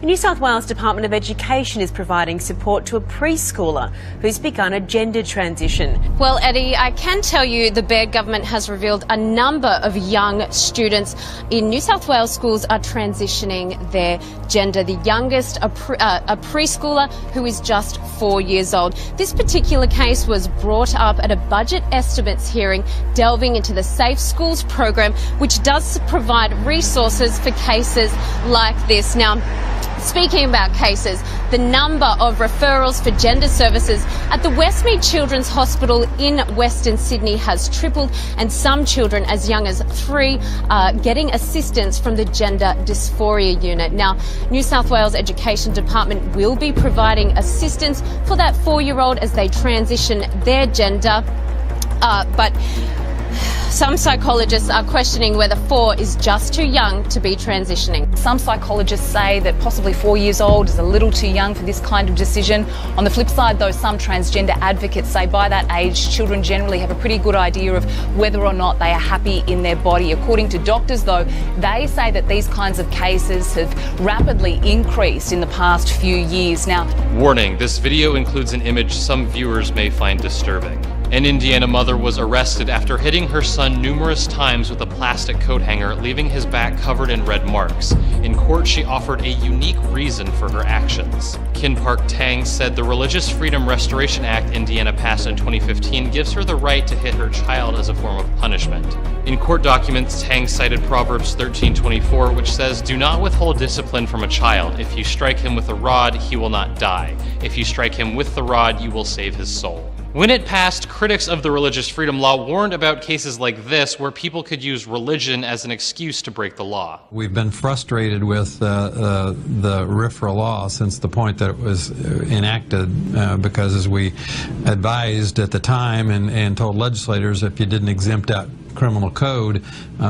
The New South Wales Department of Education is providing support to a preschooler who's begun a gender transition. Well, Eddie, I can tell you the Baird government has revealed a number of young students in New South Wales schools are transitioning their gender. The youngest, a preschooler who is just 4 years old. This particular case was brought up at a budget estimates hearing delving into the Safe Schools program, which does provide resources for cases like this. Now, speaking about cases, the number of referrals for gender services at the Westmead Children's Hospital in Western Sydney has tripled, and some children as young as 3 are getting assistance from the Gender Dysphoria Unit. Now, New South Wales Education Department will be providing assistance for that 4-year-old as they transition their gender, but some psychologists are questioning whether 4 is just too young to be transitioning. Some psychologists say that possibly 4 years old is a little too young for this kind of decision. On the flip side, though, some transgender advocates say by that age, children generally have a pretty good idea of whether or not they are happy in their body. According to doctors, though, they say that these kinds of cases have rapidly increased in the past few years. Now, warning, this video includes an image some viewers may find disturbing. An Indiana mother was arrested after hitting her son numerous times with a plastic coat hanger, leaving his back covered in red marks. In court, she offered a unique reason for her actions. Kin Park Tang said the Religious Freedom Restoration Act Indiana passed in 2015 gives her the right to hit her child as a form of punishment. In court documents, Tang cited Proverbs 13:24, which says, "Do not withhold discipline from a child. If you strike him with a rod, he will not die. If you strike him with the rod, you will save his soul." When it passed, critics of the religious freedom law warned about cases like this where people could use religion as an excuse to break the law. We've been frustrated with the RFRA law since the point that it was enacted because, as we advised at the time and told legislators, if you didn't exempt out criminal code,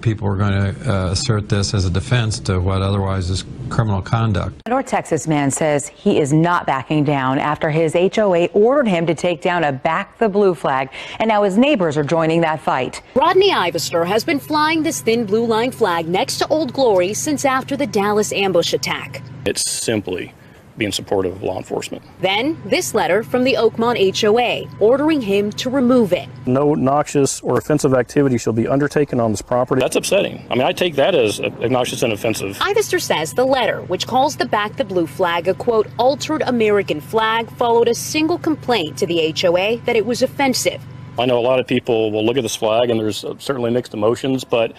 people were going to assert this as a defense to what otherwise is criminal conduct. A North Texas man says he is not backing down after his HOA ordered him to take down a Back the Blue flag, and now his neighbors are joining that fight. Rodney Ivester has been flying this thin blue line flag next to Old Glory since after the Dallas ambush attack. It's simply being supportive of law enforcement. Then this letter from the Oakmont HOA ordering him to remove it. No noxious or offensive activity shall be undertaken on this property. That's upsetting. I mean, I take that as obnoxious and offensive. Ivester says the letter, which calls the Back the Blue flag a, quote, altered American flag, followed a single complaint to the HOA that it was offensive. I know a lot of people will look at this flag and there's certainly mixed emotions, but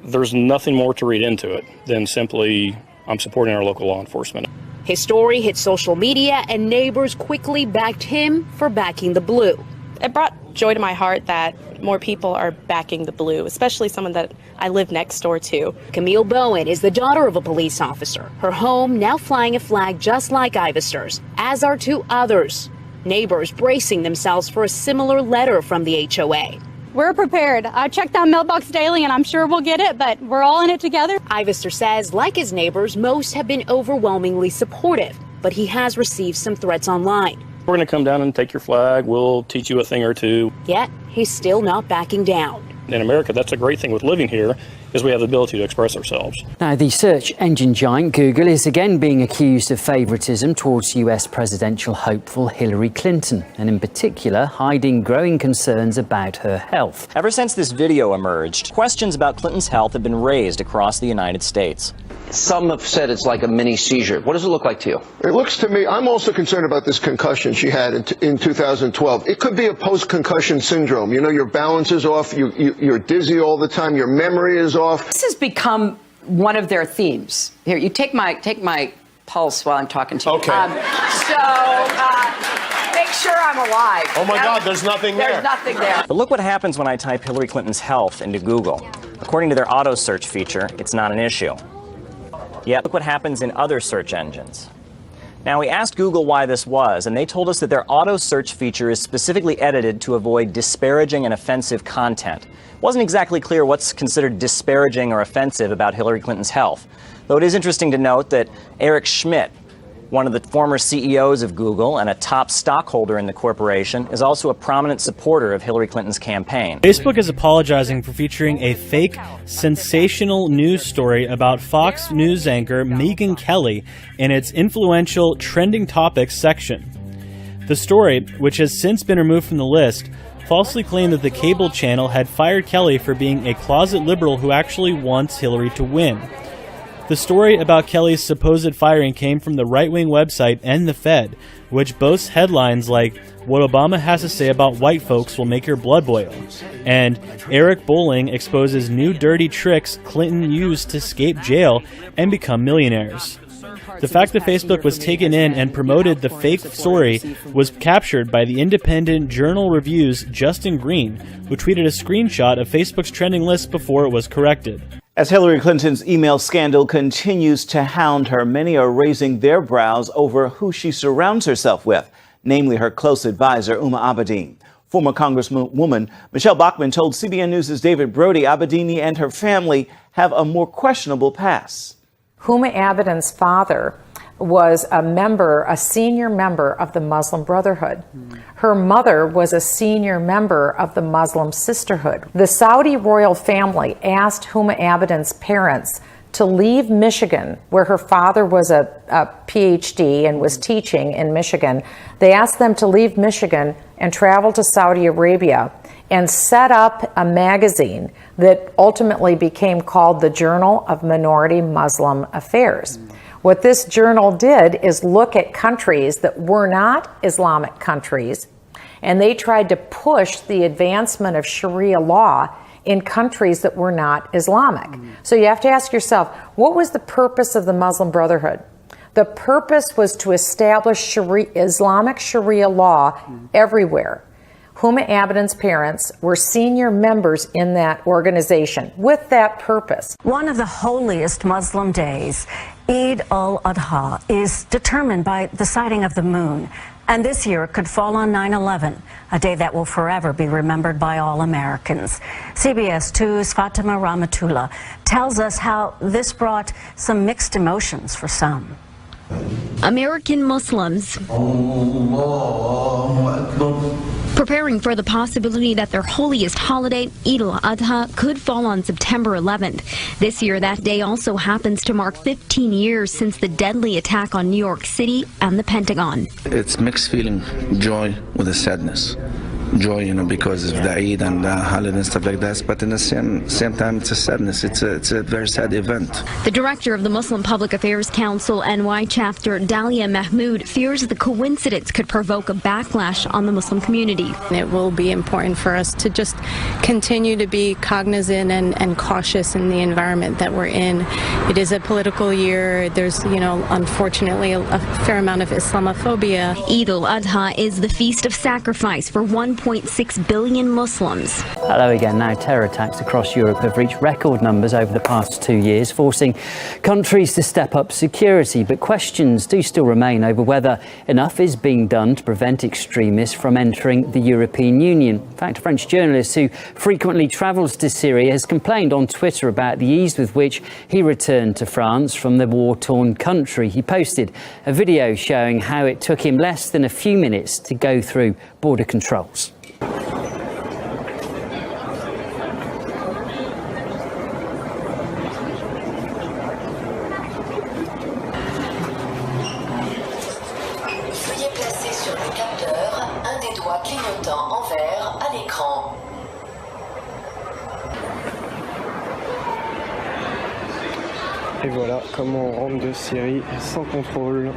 there's nothing more to read into it than simply I'm supporting our local law enforcement. His story hit social media and neighbors quickly backed him for backing the blue. It brought joy to my heart that more people are backing the blue, especially someone that I live next door to. Camille Bowen is the daughter of a police officer. Her home now flying a flag just like Ivester's, as are 2 others. Neighbors bracing themselves for a similar letter from the HOA. We're prepared. I check that mailbox daily and I'm sure we'll get it, but we're all in it together. Ivester says, like his neighbors, most have been overwhelmingly supportive, but he has received some threats online. We're going to come down and take your flag. We'll teach you a thing or two. Yet, he's still not backing down. In America, that's a great thing with living here, is we have the ability to express ourselves. Now, the search engine giant Google is again being accused of favoritism towards US presidential hopeful Hillary Clinton, and in particular, hiding growing concerns about her health. Ever since this video emerged, questions about Clinton's health have been raised across the United States. Some have said it's like a mini seizure. What does it look like to you? It looks to me, I'm also concerned about this concussion she had in 2012. It could be a post-concussion syndrome. You know, your balance is off, you're dizzy all the time, your memory is off. This has become one of their themes. Here, you take my pulse while I'm talking to you. Okay. Make sure I'm alive. Oh my God, there's nothing there. There's nothing there. But look what happens when I type Hillary Clinton's health into Google. According to their auto search feature, it's not an issue. Yet, look what happens in other search engines. Now, we asked Google why this was, and they told us that their auto search feature is specifically edited to avoid disparaging and offensive content. It wasn't exactly clear what's considered disparaging or offensive about Hillary Clinton's health, though it is interesting to note that Eric Schmidt, One of the former CEOs of Google and a top stockholder in the corporation is also a prominent supporter of Hillary Clinton's campaign. Facebook is apologizing for featuring a fake, sensational news story about Fox News anchor Megyn Kelly in its influential trending topics section. The story, which has since been removed from the list, falsely claimed that the cable channel had fired Kelly for being a closet liberal who actually wants Hillary to win. The story about Kelly's supposed firing came from the right-wing website and the Fed, which boasts headlines like, "What Obama has to say about white folks will make your blood boil," and "Eric Bolling exposes new dirty tricks Clinton used to escape jail and become millionaires." The fact that Facebook was taken in and promoted the fake story was captured by the independent Journal Review's Justin Green, who tweeted a screenshot of Facebook's trending list before it was corrected. As Hillary Clinton's email scandal continues to hound her, many are raising their brows over who she surrounds herself with, namely her close advisor, Huma Abedin. Former Congresswoman Michelle Bachmann told CBN News' David Brody Abedini and her family have a more questionable past. Huma Abedin's father was a senior member of the Muslim Brotherhood. Her mother was a senior member of the Muslim Sisterhood. The Saudi royal family asked Huma Abedin's parents to leave Michigan, where her father was a PhD and was teaching in Michigan. They asked them to leave Michigan and travel to Saudi Arabia and set up a magazine that ultimately became called the Journal of Minority Muslim Affairs. What this journal did is look at countries that were not Islamic countries, and they tried to push the advancement of Sharia law in countries that were not Islamic. So you have to ask yourself, what was the purpose of the Muslim Brotherhood? The purpose was to establish Islamic Sharia law everywhere. Huma Abedin's parents were senior members in that organization with that purpose. One of the holiest Muslim days, Eid al-Adha, is determined by the sighting of the moon. And this year it could fall on 9/11, a day that will forever be remembered by all Americans. CBS 2's Fatima Rahmatullah tells us how this brought some mixed emotions for some. American Muslims preparing for the possibility that their holiest holiday, Eid al-Adha, could fall on September 11th. This year, that day also happens to mark 15 years since the deadly attack on New York City and the Pentagon. It's mixed feeling, joy with a sadness. Joy, because of the Eid and the holiday and stuff like that, but in the same time, it's a sadness. It's a very sad event. The director of the Muslim Public Affairs Council NY chapter, Dalia Mahmood, fears the coincidence could provoke a backlash on the Muslim community. It will be important for us to just continue to be cognizant and cautious in the environment that we're in. It is a political year. There's, unfortunately, a fair amount of Islamophobia. Eid al-Adha is the feast of sacrifice for 1.6 billion Muslims. Hello again. Now, terror attacks across Europe have reached record numbers over the past 2 years, forcing countries to step up security. But questions do still remain over whether enough is being done to prevent extremists from entering the European Union. In fact, a French journalist who frequently travels to Syria has complained on Twitter about the ease with which he returned to France from the war-torn country. He posted a video showing how it took him less than a few minutes to go through border controls. Veuillez placer sur le capteur un des doigts clignotants en vert à l'écran. Et voilà comment on rentre de Syrie sans contrôle.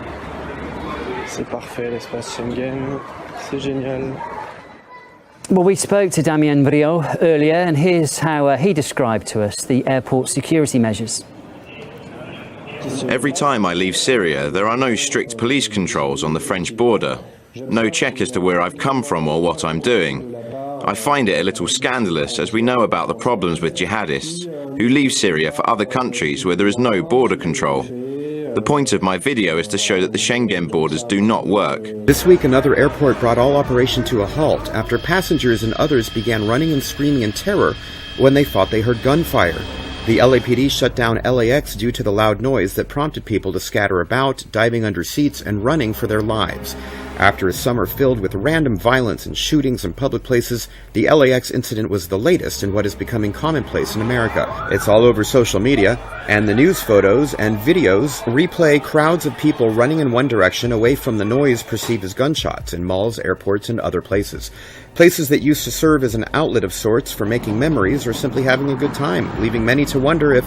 C'est parfait, l'espace Schengen, c'est génial. Well, we spoke to Damien Briot earlier, and here's how he described to us the airport security measures. Every time I leave Syria, there are no strict police controls on the French border. No check as to where I've come from or what I'm doing. I find it a little scandalous, as we know about the problems with jihadists who leave Syria for other countries where there is no border control. The point of my video is to show that the Schengen borders do not work. This week, another airport brought all operation to a halt after passengers and others began running and screaming in terror when they thought they heard gunfire. The LAPD shut down LAX due to the loud noise that prompted people to scatter about, diving under seats, and running for their lives. After a summer filled with random violence and shootings in public places, the LAX incident was the latest in what is becoming commonplace in America. It's all over social media, and the news photos and videos replay crowds of people running in one direction away from the noise perceived as gunshots in malls, airports, and other places. Places that used to serve as an outlet of sorts for making memories or simply having a good time, leaving many to wonder if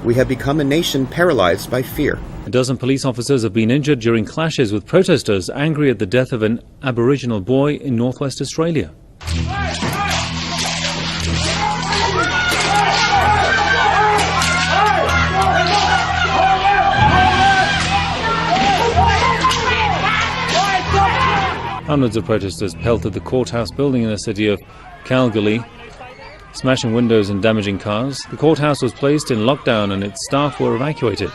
we have become a nation paralyzed by fear. A dozen police officers have been injured during clashes with protesters angry at the death of an Aboriginal boy in northwest Australia. Hundreds of protesters pelted the courthouse building in the city of Kalgoorlie, smashing windows and damaging cars. The courthouse was placed in lockdown and its staff were evacuated.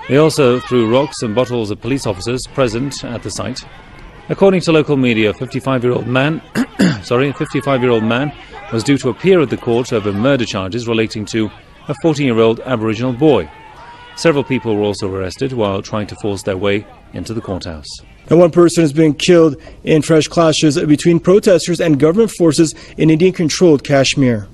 They also threw rocks and bottles at police officers present at the site. According to local media, a 55-year-old man was due to appear at the court over murder charges relating to a 14-year-old Aboriginal boy. Several people were also arrested while trying to force their way into the courthouse. And one person has been killed in fresh clashes between protesters and government forces in Indian-controlled Kashmir.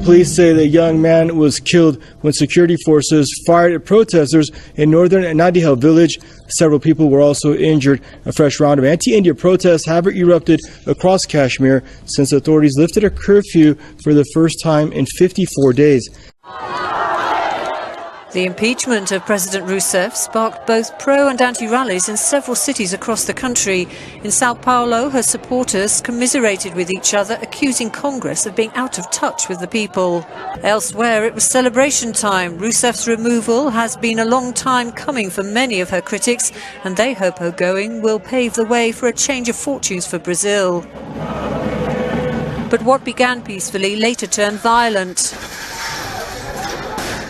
Police say the young man was killed when security forces fired at protesters in northern Nadihal village. Several people were also injured. A fresh round of anti-India protests have erupted across Kashmir since authorities lifted a curfew for the first time in 54 days. The impeachment of President Rousseff sparked both pro- and anti-rallies in several cities across the country. In Sao Paulo, her supporters commiserated with each other, accusing Congress of being out of touch with the people. Elsewhere, it was celebration time. Rousseff's removal has been a long time coming for many of her critics, and they hope her going will pave the way for a change of fortunes for Brazil. But what began peacefully later turned violent.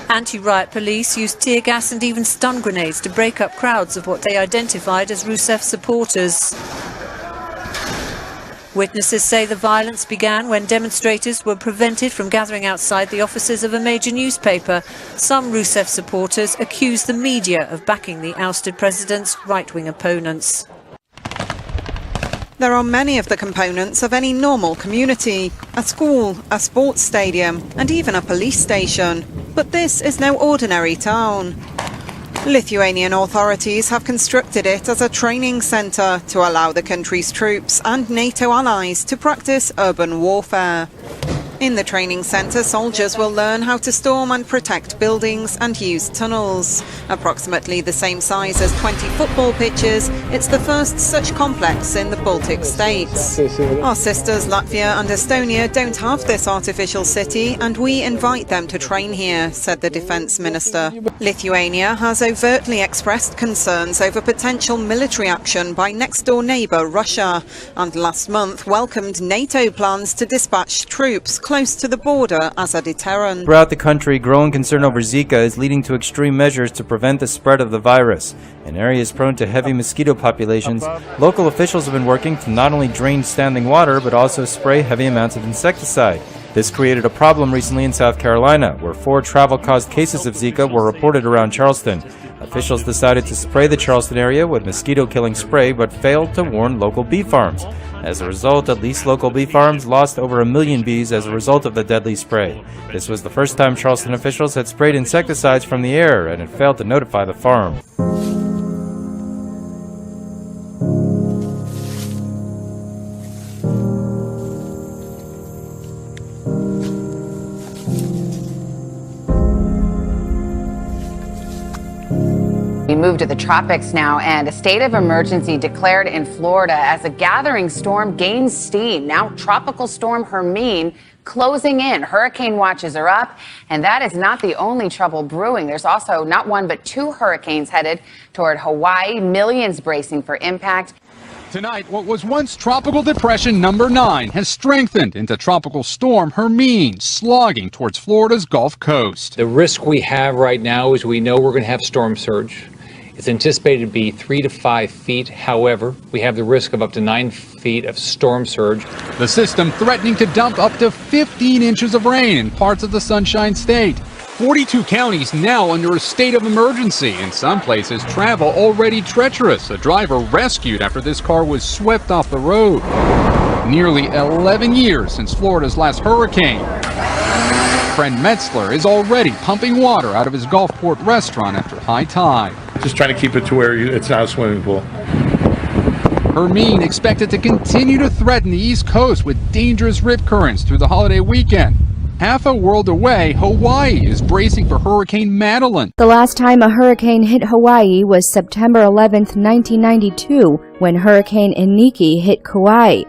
Anti-riot police used tear gas and even stun grenades to break up crowds of what they identified as Rousseff supporters. Witnesses say the violence began when demonstrators were prevented from gathering outside the offices of a major newspaper. Some Rousseff supporters accused the media of backing the ousted president's right-wing opponents. There are many of the components of any normal community: a school, a sports stadium, and even a police station. But this is no ordinary town. Lithuanian authorities have constructed it as a training centre to allow the country's troops and NATO allies to practice urban warfare. In the training centre, soldiers will learn how to storm and protect buildings and use tunnels. Approximately the same size as 20 football pitches, it's the first such complex in the Baltic states. Our sisters Latvia and Estonia don't have this artificial city, and we invite them to train here, said the defence minister. Lithuania has overtly expressed concerns over potential military action by next-door neighbour Russia, and last month welcomed NATO plans to dispatch troops close to the border as a deterrent. Throughout the country, growing concern over Zika is leading to extreme measures to prevent the spread of the virus. In areas prone to heavy mosquito populations, local officials have been working to not only drain standing water, but also spray heavy amounts of insecticide. This created a problem recently in South Carolina, where 4 travel-caused cases of Zika were reported around Charleston. Officials decided to spray the Charleston area with mosquito-killing spray, but failed to warn local bee farms. As a result, at least local bee farms lost over 1 million bees as a result of the deadly spray. This was the first time Charleston officials had sprayed insecticides from the air and had failed to notify the farm. We move to the tropics now, and a state of emergency declared in Florida as a gathering storm gains steam. Now Tropical Storm Hermine closing in. Hurricane watches are up, and that is not the only trouble brewing. There's also not one but 2 hurricanes headed toward Hawaii, millions bracing for impact. Tonight, what was once Tropical Depression number 9 has strengthened into Tropical Storm Hermine, slogging towards Florida's Gulf Coast. The risk we have right now is we know we're going to have storm surge. It's anticipated to be 3 to 5 feet. However, we have the risk of up to 9 feet of storm surge. The system threatening to dump up to 15 inches of rain in parts of the Sunshine State. 42 counties now under a state of emergency. In some places, travel already treacherous. A driver rescued after this car was swept off the road. Nearly 11 years since Florida's last hurricane. Friend Metzler is already pumping water out of his Gulfport restaurant after high tide. Just trying to keep it to where it's not a swimming pool. Hermine expected to continue to threaten the East Coast with dangerous rip currents through the holiday weekend. Half a world away, Hawaii is bracing for Hurricane Madeline. The last time a hurricane hit Hawaii was September 11th, 1992, when Hurricane Iniki hit Kauai.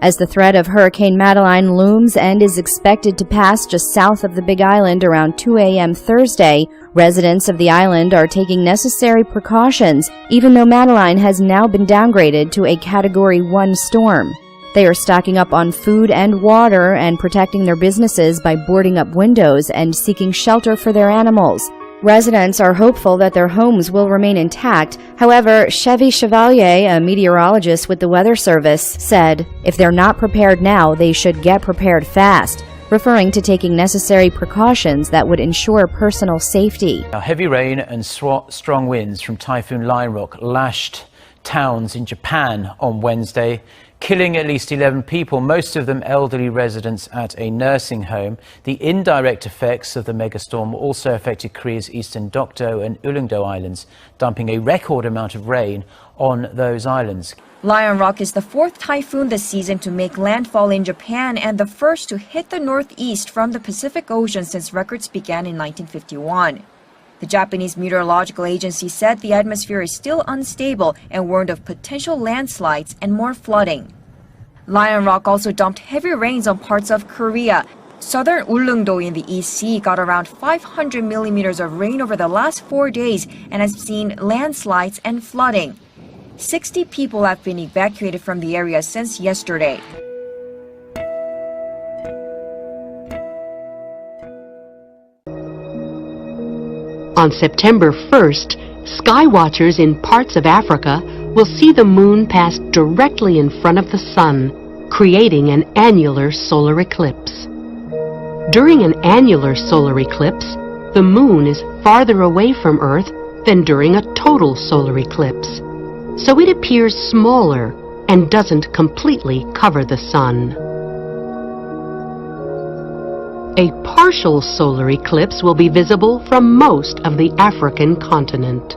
As the threat of Hurricane Madeline looms and is expected to pass just south of the Big Island around 2 a.m. Thursday, residents of the island are taking necessary precautions, even though Madeline has now been downgraded to a Category 1 storm. They are stocking up on food and water and protecting their businesses by boarding up windows and seeking shelter for their animals. Residents are hopeful that their homes will remain intact. However, Chevy Chevalier, a meteorologist with the Weather Service, said, "If they're not prepared now, they should get prepared fast," referring to taking necessary precautions that would ensure personal safety. Heavy rain and strong winds from Typhoon Lionrock lashed towns in Japan on Wednesday, killing at least 11 people, most of them elderly residents at a nursing home. The indirect effects of the megastorm also affected Korea's eastern Dokdo and Ulleungdo Islands, dumping a record amount of rain on those islands. Lionrock is the fourth typhoon this season to make landfall in Japan and the first to hit the northeast from the Pacific Ocean since records began in 1951. The Japanese Meteorological Agency said the atmosphere is still unstable and warned of potential landslides and more flooding. Lionrock also dumped heavy rains on parts of Korea. Southern Ulleungdo in the East Sea got around 500 millimeters of rain over the last 4 days and has seen landslides and flooding. 60 people have been evacuated from the area since yesterday. On September 1st, sky watchers in parts of Africa will see the moon pass directly in front of the sun, creating an annular solar eclipse. During an annular solar eclipse, the moon is farther away from Earth than during a total solar eclipse, so it appears smaller and doesn't completely cover the sun. A partial solar eclipse will be visible from most of the African continent.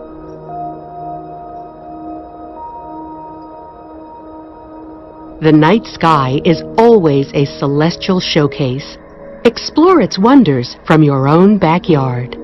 The night sky is always a celestial showcase. Explore its wonders from your own backyard.